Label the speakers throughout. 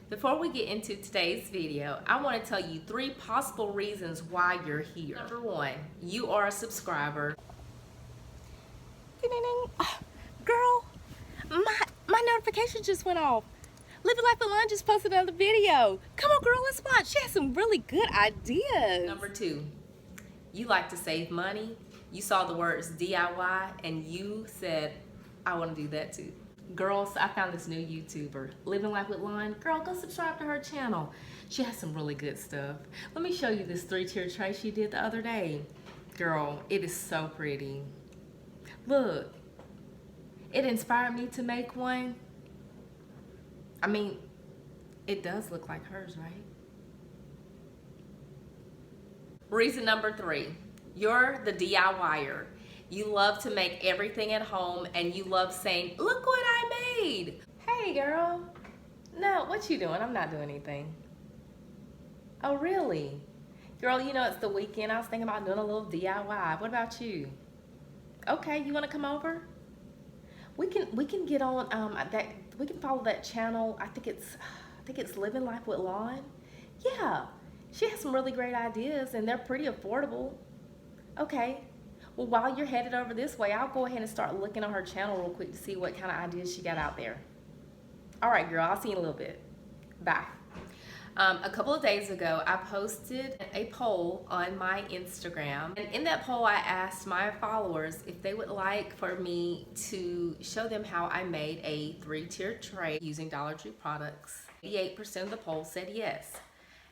Speaker 1: Before we get into today's video, I want to tell you 3 possible reasons why you're here. Number 1, you are a subscriber.
Speaker 2: Ding, ding, ding. Oh, girl, my notification just went off. Living Life Alone just posted another video. Come on, girl, let's watch. She has some really good ideas.
Speaker 1: Number 2, you like to save money. You saw the words DIY and you said, I want to do that too. Girls, I found this new YouTuber, Living Life with Lon. Girl, go subscribe to her channel. She has some really good stuff. Let me show you this 3-tier tray she did the other day. Girl, it is so pretty. Look, it inspired me to make one. I mean, it does look like hers, right? Reason number 3, you're the DIYer. You love to make everything at home and you love saying, look what I made. Hey girl, no, what you doing? I'm not doing anything. Oh really? Girl, you know it's the weekend. I was thinking about doing a little DIY. What about you? Okay, you wanna come over? We can get on we can follow that channel. I think it's Living Life with Lon. Yeah, she has some really great ideas and they're pretty affordable. Okay. Well, while you're headed over this way, I'll go ahead and start looking on her channel real quick to see what kind of ideas she got out there. All right, girl, I'll see you in a little bit. Bye. A couple of days ago, I posted a poll on my Instagram. And in that poll, I asked my followers if they would like for me to show them how I made a 3-tier tray using Dollar Tree products. 88% of the poll said yes.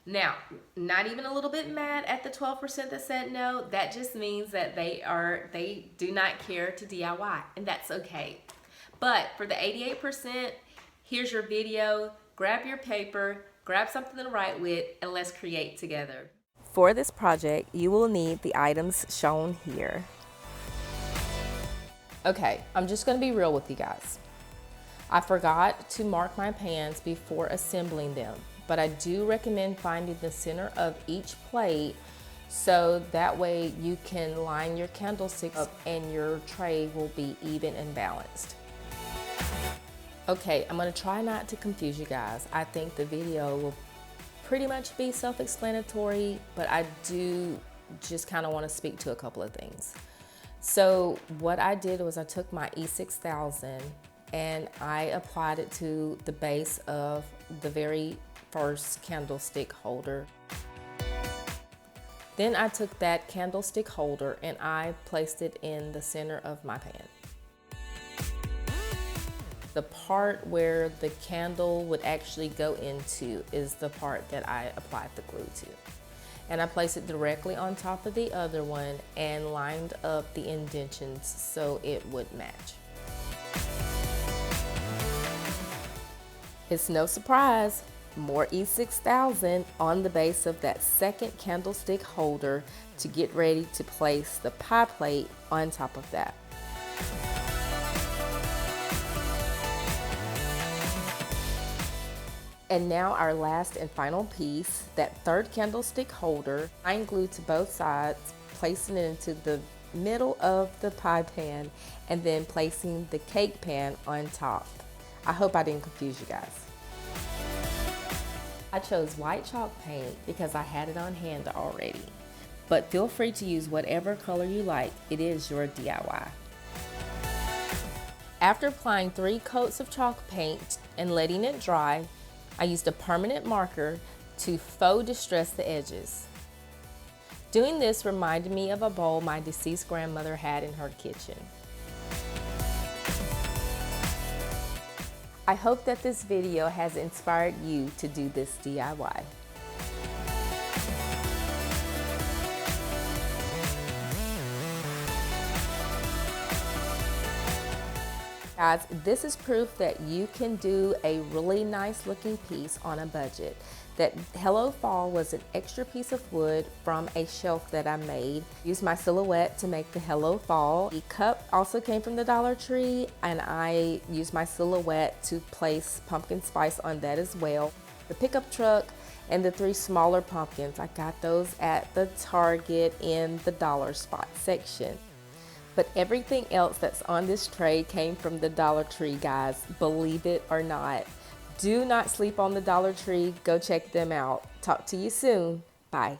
Speaker 1: Now, not even a little bit mad at the 12% that said no. That just means that they do not care to DIY, and that's okay. But for the 88%, here's your video. Grab your paper, grab something to write with, and let's create together.
Speaker 2: For this project, you will need the items shown here.
Speaker 1: Okay, I'm just gonna be real with you guys. I forgot to mark my pans before assembling them, but I do recommend finding the center of each plate so that way you can line your candlesticks up and your tray will be even and balanced. Okay, I'm gonna try not to confuse you guys. I think the video will pretty much be self-explanatory, but I do just kind of want to speak to a couple of things. So what I did was I took my E6000 and I applied it to the base of the very first candlestick holder. Then I took that candlestick holder and I placed it in the center of my pan. The part where the candle would actually go into is the part that I applied the glue to. And I placed it directly on top of the other one and lined up the indentions so it would match. It's no surprise, more E6000 on the base of that second candlestick holder to get ready to place the pie plate on top of that. And now our last and final piece, that third candlestick holder, I'm glued to both sides, placing it into the middle of the pie pan and then placing the cake pan on top. I hope I didn't confuse you guys. I chose white chalk paint because I had it on hand already, but feel free to use whatever color you like. It is your DIY. After applying 3 coats of chalk paint and letting it dry, I used a permanent marker to faux distress the edges. Doing this reminded me of a bowl my deceased grandmother had in her kitchen. I hope that this video has inspired you to do this DIY. Guys, this is proof that you can do a really nice looking piece on a budget. That Hello Fall was an extra piece of wood from a shelf that I made. Used my silhouette to make the Hello Fall. The cup also came from the Dollar Tree and I used my silhouette to place pumpkin spice on that as well. The pickup truck and the 3 smaller pumpkins, I got those at the Target in the dollar spot section. But everything else that's on this tray came from the Dollar Tree, guys, believe it or not. Do not sleep on the Dollar Tree. Go check them out. Talk to you soon. Bye.